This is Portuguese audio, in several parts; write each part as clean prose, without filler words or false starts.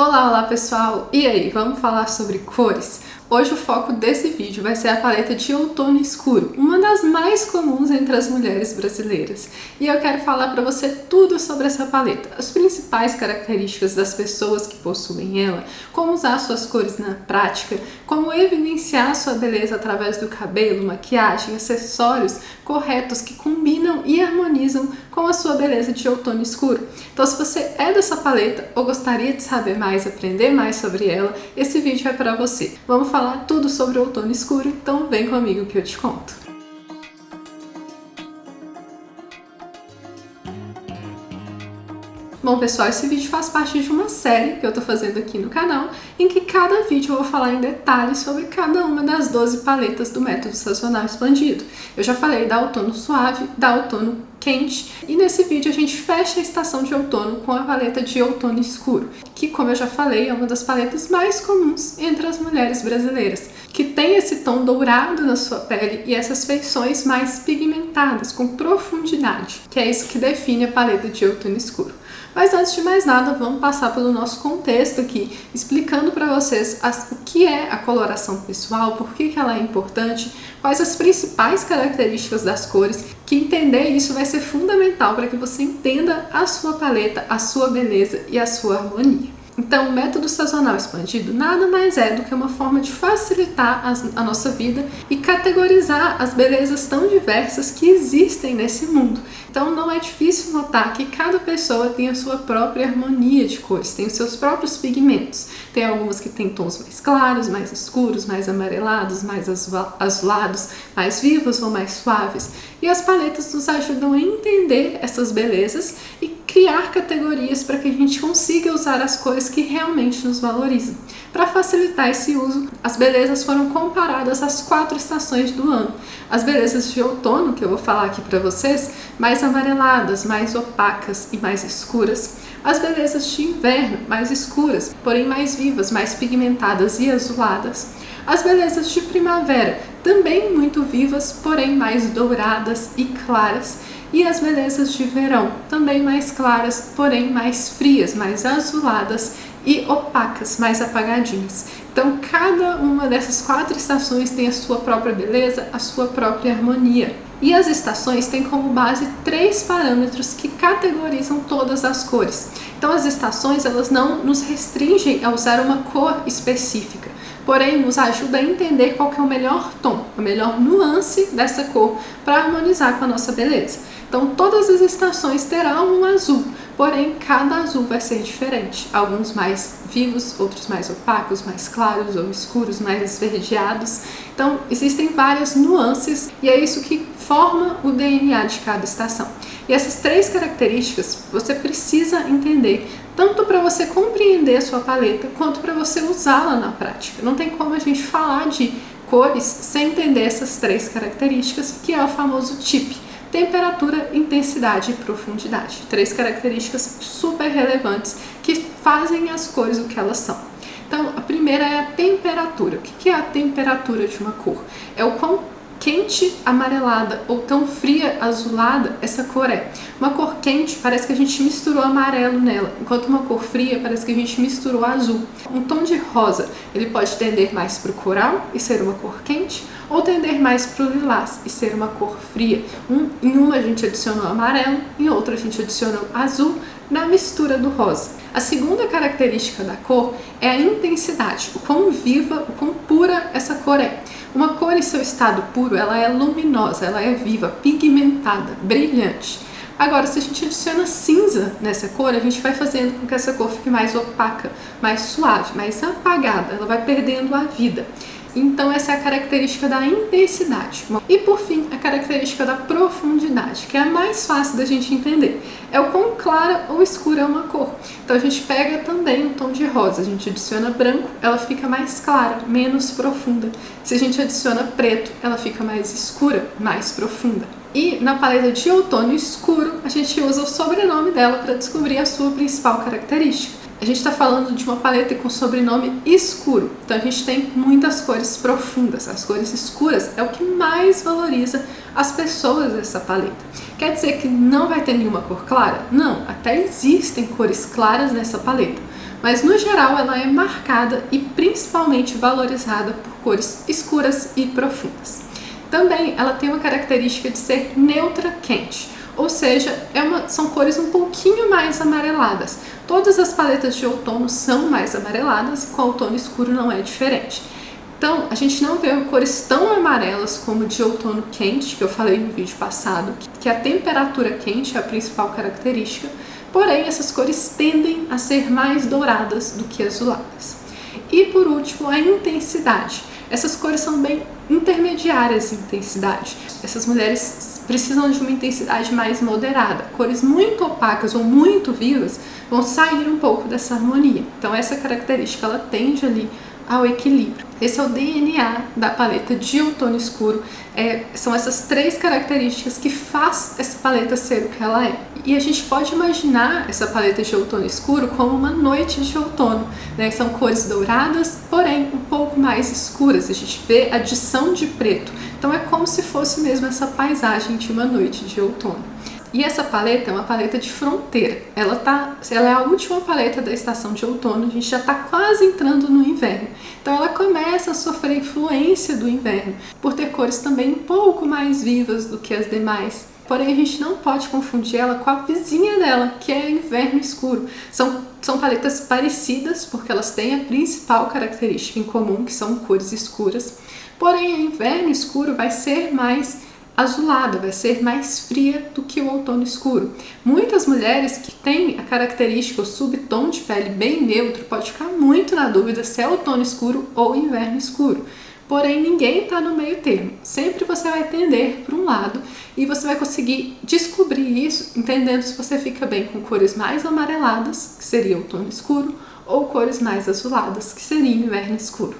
Olá, olá pessoal! E aí, vamos falar sobre cores? Hoje o foco desse vídeo vai ser a paleta de outono escuro, uma das mais comuns entre as mulheres brasileiras. E eu quero falar para você tudo sobre essa paleta, as principais características das pessoas que possuem ela, como usar suas cores na prática, como evidenciar sua beleza através do cabelo, maquiagem, acessórios corretos que combinam e harmonizam com a sua beleza de outono escuro. Então, se você é dessa paleta ou gostaria de saber mais, aprender mais sobre ela, esse vídeo é para você. Vamos falar tudo sobre o outono escuro, então vem comigo que eu te conto. Bom pessoal, esse vídeo faz parte de uma série que eu tô fazendo aqui no canal, em que cada vídeo eu vou falar em detalhes sobre cada uma das 12 paletas do método sazonal expandido. Eu já falei da outono suave, da outono quente, e nesse vídeo a gente fecha a estação de outono com a paleta de outono escuro, que, como eu já falei, é uma das paletas mais comuns entre as mulheres brasileiras, que tem esse tom dourado na sua pele e essas feições mais pigmentadas, com profundidade, que é isso que define a paleta de outono escuro. Mas antes de mais nada, vamos passar pelo nosso contexto aqui, explicando para vocês o que é a coloração pessoal, por que ela é importante, quais as principais características das cores, que entender isso vai ser fundamental para que você entenda a sua paleta, a sua beleza e a sua harmonia. Então, o método sazonal expandido nada mais é do que uma forma de facilitar a nossa vida e categorizar as belezas tão diversas que existem nesse mundo. Então, não é difícil notar que cada pessoa tem a sua própria harmonia de cores, tem os seus próprios pigmentos. Tem algumas que têm tons mais claros, mais escuros, mais amarelados, mais azulados, mais vivos ou mais suaves. E as paletas nos ajudam a entender essas belezas e criar categorias para que a gente consiga usar as cores que realmente nos valorizam. Para facilitar esse uso, as belezas foram comparadas às 4 estações do ano. As belezas de outono, que eu vou falar aqui para vocês, mais amareladas, mais opacas e mais escuras. As belezas de inverno, mais escuras, porém mais vivas, mais pigmentadas e azuladas. As belezas de primavera, também muito vivas, porém mais douradas e claras. E as belezas de verão, também mais claras, porém mais frias, mais azuladas e opacas, mais apagadinhas. Então, cada uma dessas 4 estações tem a sua própria beleza, a sua própria harmonia. E as estações têm como base 3 parâmetros que categorizam todas as cores. Então, as estações, elas não nos restringem a usar uma cor específica, porém nos ajuda a entender qual que é o melhor tom, a melhor nuance dessa cor para harmonizar com a nossa beleza. Então, todas as estações terão um azul, porém cada azul vai ser diferente. Alguns mais vivos, outros mais opacos, mais claros ou escuros, mais esverdeados. Então, existem várias nuances e é isso que forma o DNA de cada estação. E essas 3 características você precisa entender, tanto para você compreender a sua paleta, quanto para você usá-la na prática. Não tem como a gente falar de cores sem entender essas 3 características, que é o famoso TIP. Temperatura, intensidade e profundidade. 3 características super relevantes que fazem as cores o que elas são. Então, a primeira é a temperatura. O que é a temperatura de uma cor? É o quão quente, amarelada ou tão fria, azulada essa cor é. Uma cor quente parece que a gente misturou amarelo nela, enquanto uma cor fria parece que a gente misturou azul. Um tom de rosa, ele pode tender mais para o coral e ser uma cor quente, ou tender mais para o lilás e ser uma cor fria. Em uma a gente adiciona o amarelo, em outra a gente adiciona o azul na mistura do rosa. A segunda característica da cor é a intensidade, o quão viva, o quão pura essa cor é. Uma cor em seu estado puro, ela é luminosa, ela é viva, pigmentada, brilhante. Agora, se a gente adiciona cinza nessa cor, a gente vai fazendo com que essa cor fique mais opaca, mais suave, mais apagada, ela vai perdendo a vida. Então, essa é a característica da intensidade. E, por fim, a característica da profundidade, que é a mais fácil da gente entender. É o quão clara ou escura é uma cor. Então, a gente pega também um tom de rosa, a gente adiciona branco, ela fica mais clara, menos profunda. Se a gente adiciona preto, ela fica mais escura, mais profunda. E na paleta de outono escuro, a gente usa o sobrenome dela para descobrir a sua principal característica. A gente está falando de uma paleta com sobrenome escuro, então a gente tem muitas cores profundas. As cores escuras é o que mais valoriza as pessoas dessa paleta. Quer dizer que não vai ter nenhuma cor clara? Não, até existem cores claras nessa paleta, mas no geral ela é marcada e principalmente valorizada por cores escuras e profundas. Também ela tem uma característica de ser neutra quente, ou seja, são cores um pouquinho mais amareladas. Todas as paletas de outono são mais amareladas e com outono escuro não é diferente. Então, a gente não vê cores tão amarelas como de outono quente, que eu falei no vídeo passado, que a temperatura quente é a principal característica, porém essas cores tendem a ser mais douradas do que azuladas. E por último, a intensidade. Essas cores são bem intermediárias em intensidade. Essas mulheres precisam de uma intensidade mais moderada. Cores muito opacas ou muito vivas vão sair um pouco dessa harmonia. Então essa característica ela tende ali ao equilíbrio. Esse é o DNA da paleta de outono escuro. São essas 3 características que faz essa paleta ser o que ela é. E a gente pode imaginar essa paleta de outono escuro como uma noite de outono, né? São cores douradas, porém um pouco mais escuras. A gente vê adição de preto. Então é como se fosse mesmo essa paisagem de uma noite de outono. E essa paleta é uma paleta de fronteira. Ela é a última paleta da estação de outono, a gente já está quase entrando no inverno. Então ela começa a sofrer influência do inverno, por ter cores também um pouco mais vivas do que as demais. Porém, a gente não pode confundir ela com a vizinha dela, que é inverno escuro. São paletas parecidas, porque elas têm a principal característica em comum, que são cores escuras. Porém, a inverno escuro vai ser mais azulada, vai ser mais fria do que o outono escuro. Muitas mulheres que têm a característica, o subtom de pele bem neutro, pode ficar muito na dúvida se é outono escuro ou inverno escuro. Porém, ninguém está no meio termo. Sempre você vai tender para um lado e você vai conseguir descobrir isso entendendo se você fica bem com cores mais amareladas, que seria outono escuro, ou cores mais azuladas, que seria inverno escuro.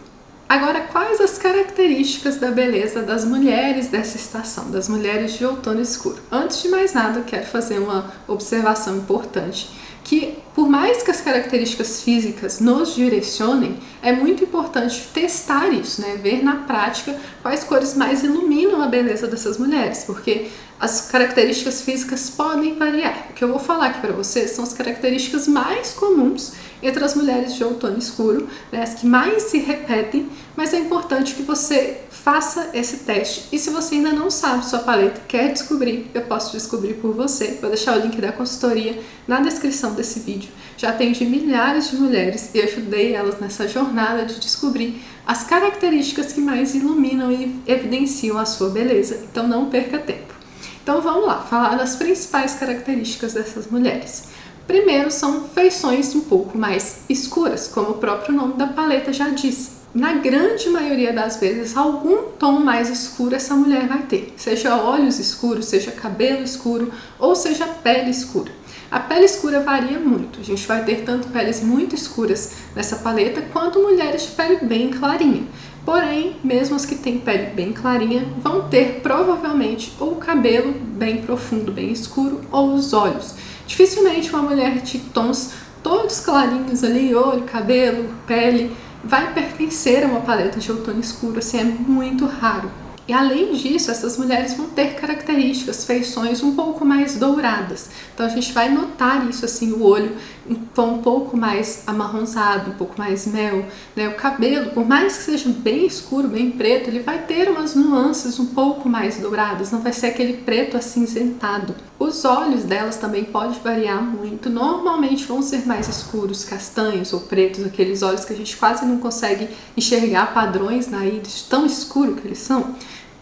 Agora, quais as características da beleza das mulheres dessa estação, das mulheres de outono escuro? Antes de mais nada, eu quero fazer uma observação importante, que por mais que as características físicas nos direcionem, é muito importante testar isso, né? Ver na prática quais cores mais iluminam a beleza dessas mulheres, porque as características físicas podem variar. O que eu vou falar aqui para vocês são as características mais comuns entre as mulheres de outono escuro, né, as que mais se repetem, mas é importante que você faça esse teste. E se você ainda não sabe sua paleta, quer descobrir, eu posso descobrir por você. Vou deixar o link da consultoria na descrição desse vídeo. Já atendi milhares de mulheres e ajudei elas nessa jornada de descobrir as características que mais iluminam e evidenciam a sua beleza. Então não perca tempo. Então vamos lá, falar das principais características dessas mulheres. Primeiro são feições um pouco mais escuras, como o próprio nome da paleta já diz. Na grande maioria das vezes, algum tom mais escuro essa mulher vai ter, seja olhos escuros, seja cabelo escuro ou seja pele escura. A pele escura varia muito, a gente vai ter tanto peles muito escuras nessa paleta quanto mulheres de pele bem clarinha. Porém, mesmo as que têm pele bem clarinha vão ter provavelmente ou o cabelo bem profundo, bem escuro, ou os olhos. Dificilmente uma mulher de tons todos clarinhos ali, olho, cabelo, pele, vai pertencer a uma paleta de outono escuro, assim, é muito raro. E além disso, essas mulheres vão ter características, feições um pouco mais douradas. Então a gente vai notar isso, assim, o olho em tom um pouco mais amarronzado, um pouco mais mel, né? O cabelo, por mais que seja bem escuro, bem preto, ele vai ter umas nuances um pouco mais douradas, não vai ser aquele preto acinzentado. Os olhos delas também pode variar muito, normalmente vão ser mais escuros, castanhos ou pretos, aqueles olhos que a gente quase não consegue enxergar padrões na íris, tão escuro que eles são.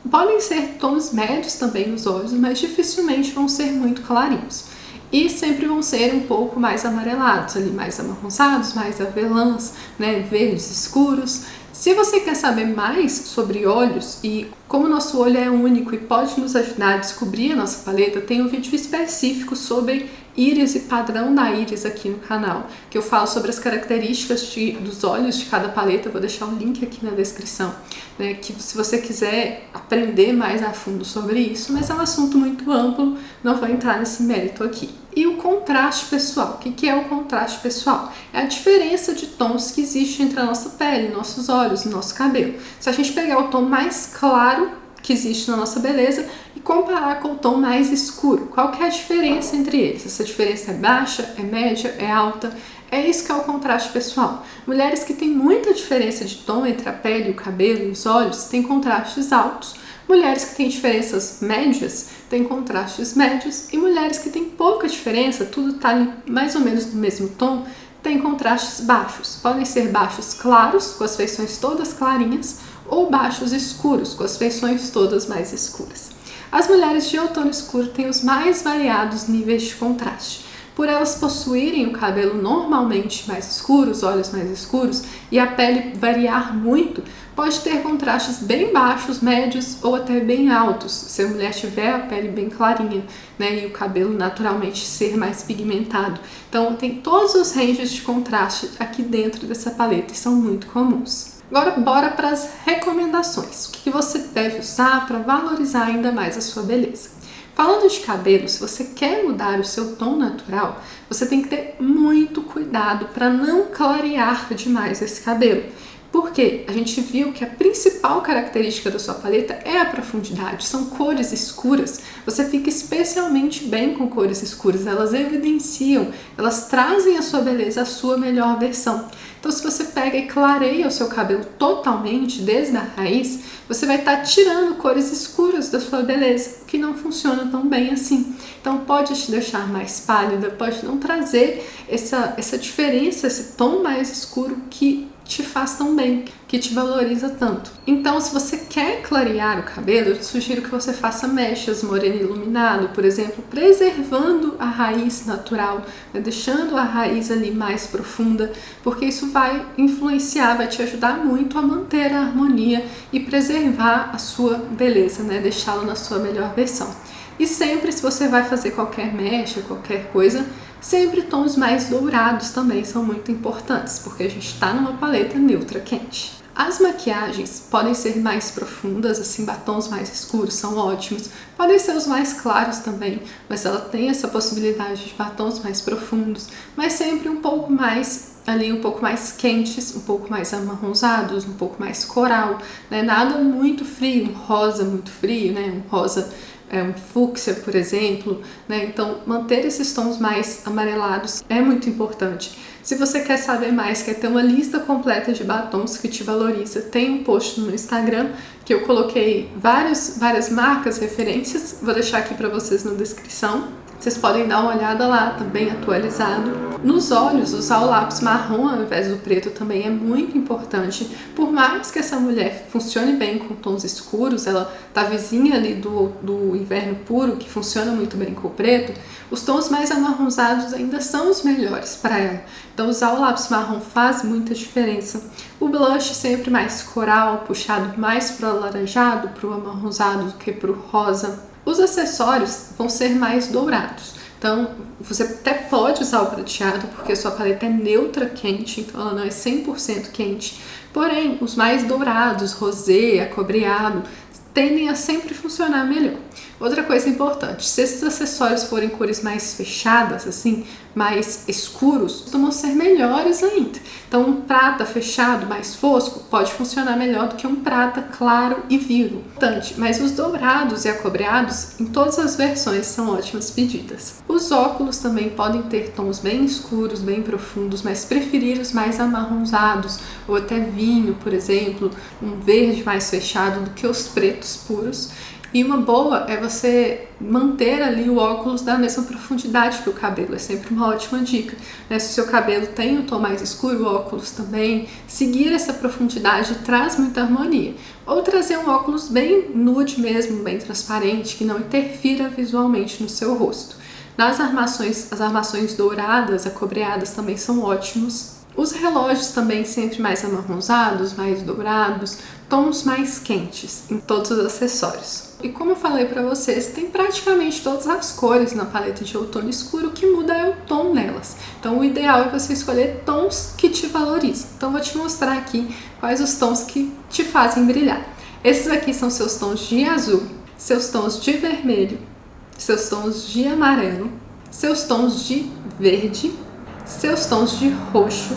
Podem ser tons médios também nos olhos, mas dificilmente vão ser muito clarinhos. E sempre vão ser um pouco mais amarelados, ali mais amarronzados, mais avelãs, né, verdes escuros. Se você quer saber mais sobre olhos e como o nosso olho é único e pode nos ajudar a descobrir a nossa paleta, tem um vídeo específico sobre íris e padrão da íris aqui no canal, que eu falo sobre as características dos olhos de cada paleta. Eu vou deixar o link aqui na descrição, né, que se você quiser aprender mais a fundo sobre isso, mas é um assunto muito amplo, não vou entrar nesse mérito aqui. E o contraste pessoal. O que é o contraste pessoal? É a diferença de tons que existe entre a nossa pele, nossos olhos e nosso cabelo. Se a gente pegar o tom mais claro que existe na nossa beleza e comparar com o tom mais escuro, qual que é a diferença entre eles? Essa diferença é baixa, é média, é alta, É isso que é o contraste pessoal. Mulheres que têm muita diferença de tom entre a pele, o cabelo e os olhos têm contrastes altos. Mulheres que têm diferenças médias têm contrastes médios. E mulheres que têm pouca diferença, tudo está ali mais ou menos no mesmo tom, têm contrastes baixos. Podem ser baixos claros, com as feições todas clarinhas, ou baixos escuros, com as feições todas mais escuras. As mulheres de outono escuro têm os mais variados níveis de contraste. Por elas possuírem o cabelo normalmente mais escuro, os olhos mais escuros e a pele variar muito, pode ter contrastes bem baixos, médios ou até bem altos, se a mulher tiver a pele bem clarinha, né, e o cabelo naturalmente ser mais pigmentado. Então tem todos os ranges de contraste aqui dentro dessa paleta e são muito comuns. Agora bora para as recomendações. O que você deve usar para valorizar ainda mais a sua beleza? Falando de cabelo, se você quer mudar o seu tom natural, você tem que ter muito cuidado para não clarear demais esse cabelo. Porque a gente viu que a principal característica da sua paleta é a profundidade, são cores escuras. Você fica especialmente bem com cores escuras, elas evidenciam, elas trazem a sua beleza, a sua melhor versão. Então, se você pega e clareia o seu cabelo totalmente, desde a raiz, você vai estar tirando cores escuras da sua beleza, que não funciona tão bem assim. Então, pode te deixar mais pálida, pode não trazer essa diferença, esse tom mais escuro que te faz tão bem, que te valoriza tanto. Então, se você quer clarear o cabelo, eu te sugiro que você faça mechas moreno iluminado, por exemplo, preservando a raiz natural, né, deixando a raiz ali mais profunda, porque isso vai influenciar, vai te ajudar muito a manter a harmonia e preservar a sua beleza, né, deixá-la na sua melhor versão. E sempre, se você vai fazer qualquer mecha, qualquer coisa, sempre tons mais dourados também são muito importantes, porque a gente está numa paleta neutra quente. As maquiagens podem ser mais profundas, assim, batons mais escuros são ótimos. Podem ser os mais claros também, mas ela tem essa possibilidade de batons mais profundos, mas sempre um pouco mais ali, um pouco mais quentes, um pouco mais amarronzados, um pouco mais coral, né? Nada muito frio, um rosa muito frio, né? Um rosa um fúcsia, por exemplo, né? Então, manter esses tons mais amarelados é muito importante. Se você quer saber mais, quer ter uma lista completa de batons que te valoriza, tem um post no Instagram que eu coloquei várias marcas, referências, vou deixar aqui para vocês na descrição. Vocês podem dar uma olhada lá, tá bem atualizado. Nos olhos, usar o lápis marrom ao invés do preto também é muito importante. Por mais que essa mulher funcione bem com tons escuros, ela tá vizinha ali do inverno puro, que funciona muito bem com o preto, os tons mais amarronzados ainda são os melhores para ela. Então usar o lápis marrom faz muita diferença. O blush sempre mais coral, puxado mais para o alaranjado, para o amarronzado do que para o rosa. Os acessórios vão ser mais dourados, então você até pode usar o prateado porque a sua paleta é neutra quente, então ela não é 100% quente, porém os mais dourados, rosé, acobreado, tendem a sempre funcionar melhor. Outra coisa importante, se esses acessórios forem cores mais fechadas, assim, mais escuros, costumam ser melhores ainda. Então um prata fechado, mais fosco, pode funcionar melhor do que um prata claro e vivo. Mas os dourados e acobreados, em todas as versões, são ótimas pedidas. Os óculos também podem ter tons bem escuros, bem profundos, mas preferir os mais amarronzados, ou até vinho, por exemplo, um verde mais fechado do que os pretos puros. E uma boa é você manter ali o óculos da mesma profundidade que o cabelo, é sempre uma ótima dica, né? Se o seu cabelo tem um tom mais escuro, o óculos também, seguir essa profundidade traz muita harmonia. Ou trazer um óculos bem nude mesmo, bem transparente, que não interfira visualmente no seu rosto. As armações douradas, acobreadas também são ótimos. Os relógios também sempre mais amarronzados, mais dourados, tons mais quentes em todos os acessórios. E como eu falei para vocês, tem praticamente todas as cores na paleta de outono escuro, o que muda é o tom nelas. Então o ideal é você escolher tons que te valorizam. Então vou te mostrar aqui quais os tons que te fazem brilhar. Esses aqui são seus tons de azul, seus tons de vermelho, seus tons de amarelo, seus tons de verde, seus tons de roxo,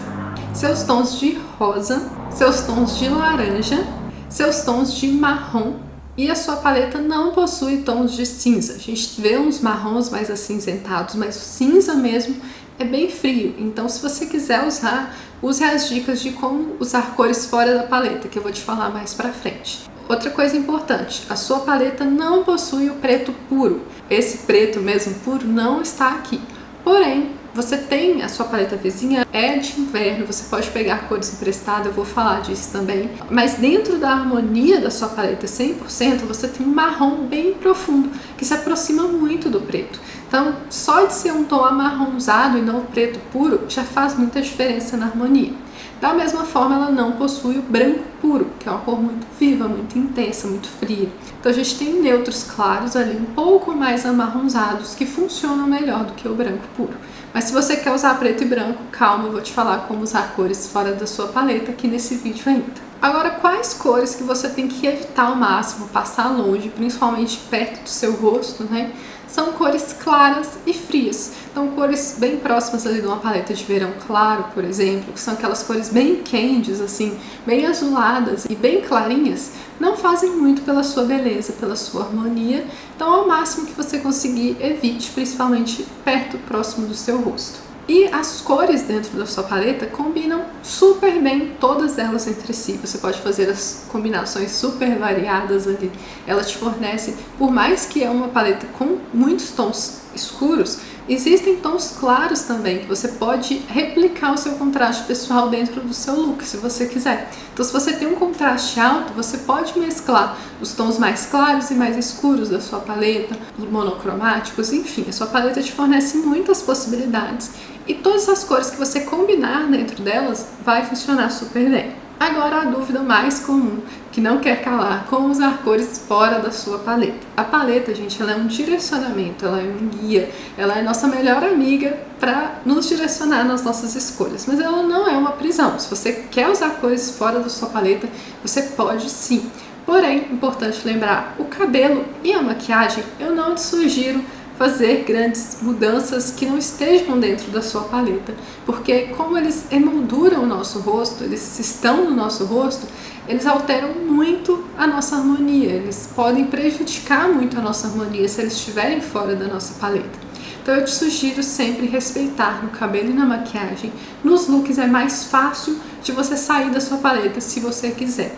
seus tons de rosa, seus tons de laranja, seus tons de marrom, e a sua paleta não possui tons de cinza. A gente vê uns marrons mais acinzentados, mas o cinza mesmo é bem frio, então se você quiser usar, use as dicas de como usar cores fora da paleta, que eu vou te falar mais pra frente. Outra coisa importante, a sua paleta não possui o preto puro. Esse preto mesmo puro não está aqui. Porém, você tem a sua paleta vizinha, é de inverno, você pode pegar cores emprestadas, eu vou falar disso também. Mas dentro da harmonia da sua paleta 100%, você tem um marrom bem profundo, que se aproxima muito do preto. Então, só de ser um tom amarronzado e não o preto puro, já faz muita diferença na harmonia. Da mesma forma, ela não possui o branco puro, que é uma cor muito viva, muito intensa, muito fria. Então a gente tem neutros claros ali, um pouco mais amarronzados, que funcionam melhor do que o branco puro. Mas se você quer usar preto e branco, calma, eu vou te falar como usar cores fora da sua paleta aqui nesse vídeo ainda. Agora, quais cores que você tem que evitar ao máximo, passar longe, principalmente perto do seu rosto, né? São cores claras e frias. Então, cores bem próximas ali de uma paleta de verão claro, por exemplo, que são aquelas cores bem candies, assim, bem azuladas e bem clarinhas, não fazem muito pela sua beleza, pela sua harmonia. Então, ao máximo que você conseguir, evite, principalmente perto, próximo do seu rosto. E as cores dentro da sua paleta combinam super bem, todas elas entre si. Você pode fazer as combinações super variadas ali. Ela te fornece, por mais que é uma paleta com muitos tons escuros, existem tons claros também, que você pode replicar o seu contraste pessoal dentro do seu look, se você quiser. Então, se você tem um contraste alto, você pode mesclar os tons mais claros e mais escuros da sua paleta, monocromáticos, enfim, a sua paleta te fornece muitas possibilidades. E todas as cores que você combinar dentro delas vai funcionar super bem. Agora a dúvida mais comum, que não quer calar, como usar cores fora da sua paleta. A paleta, gente, ela é um direcionamento, ela é um guia, ela é nossa melhor amiga para nos direcionar nas nossas escolhas, mas ela não é uma prisão. Se você quer usar cores fora da sua paleta, você pode sim. Porém, importante lembrar, o cabelo e a maquiagem, eu não te sugiro fazer grandes mudanças que não estejam dentro da sua paleta, porque como eles emolduram o nosso rosto, eles estão no nosso rosto, eles alteram muito a nossa harmonia, eles podem prejudicar muito a nossa harmonia se eles estiverem fora da nossa paleta. Então eu te sugiro sempre respeitar no cabelo e na maquiagem. Nos looks é mais fácil de você sair da sua paleta se você quiser.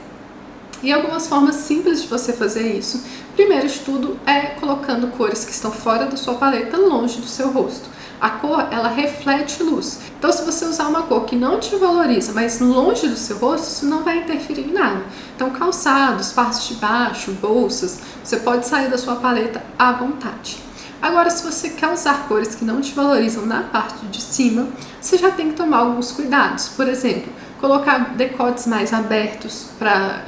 E algumas formas simples de você fazer isso. Primeiro de tudo é colocando cores que estão fora da sua paleta longe do seu rosto. A cor, ela reflete luz. Então, se você usar uma cor que não te valoriza, mas longe do seu rosto, isso não vai interferir em nada. Então, calçados, partes de baixo, bolsas, você pode sair da sua paleta à vontade. Agora, se você quer usar cores que não te valorizam na parte de cima, você já tem que tomar alguns cuidados. Por exemplo, colocar decotes mais abertos para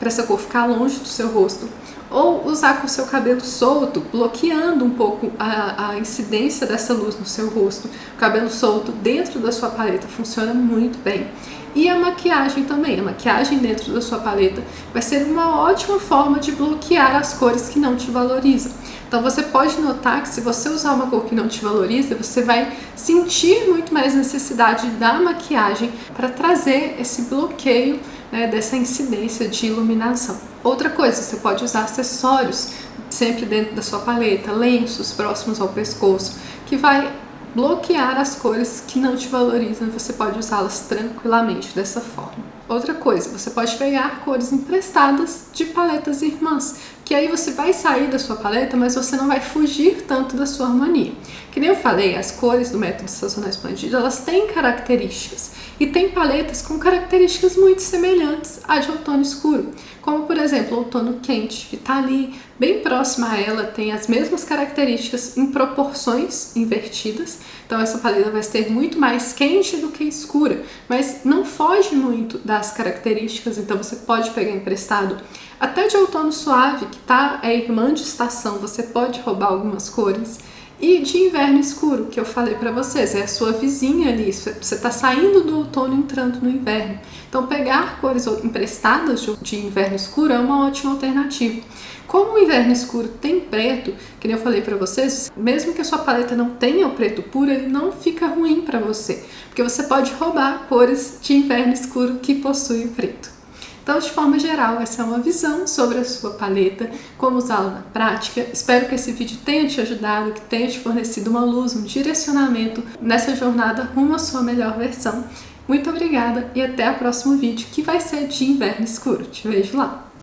essa cor ficar longe do seu rosto, ou usar com o seu cabelo solto, bloqueando um pouco a incidência dessa luz no seu rosto. O cabelo solto dentro da sua paleta funciona muito bem. E a maquiagem também, a maquiagem dentro da sua paleta vai ser uma ótima forma de bloquear as cores que não te valorizam. Então você pode notar que se você usar uma cor que não te valoriza, você vai sentir muito mais necessidade da maquiagem para trazer esse bloqueio, né, dessa incidência de iluminação. Outra coisa, você pode usar acessórios sempre dentro da sua paleta, lenços próximos ao pescoço, que vai bloquear as cores que não te valorizam, você pode usá-las tranquilamente dessa forma. Outra coisa, você pode pegar cores emprestadas de paletas irmãs, que aí você vai sair da sua paleta, mas você não vai fugir tanto da sua harmonia. Que nem eu falei, as cores do método sazonal expandido, elas têm características, e tem paletas com características muito semelhantes à de outono escuro, como por exemplo, o outono quente, que está ali bem próxima a ela, tem as mesmas características em proporções invertidas. Então essa paleta vai ser muito mais quente do que escura, mas não foge muito das características, então você pode pegar emprestado. Até de outono suave, que é irmã de estação, você pode roubar algumas cores. E de inverno escuro, que eu falei pra vocês, é a sua vizinha ali, você tá saindo do outono entrando no inverno. Então pegar cores emprestadas de inverno escuro é uma ótima alternativa. Como o inverno escuro tem preto, que nem eu falei pra vocês, mesmo que a sua paleta não tenha o preto puro, ele não fica ruim pra você, porque você pode roubar cores de inverno escuro que possuem preto. Então, de forma geral, essa é uma visão sobre a sua paleta, como usá-la na prática. Espero que esse vídeo tenha te ajudado, que tenha te fornecido uma luz, um direcionamento nessa jornada rumo à sua melhor versão. Muito obrigada e até o próximo vídeo, que vai ser de inverno escuro. Te vejo lá!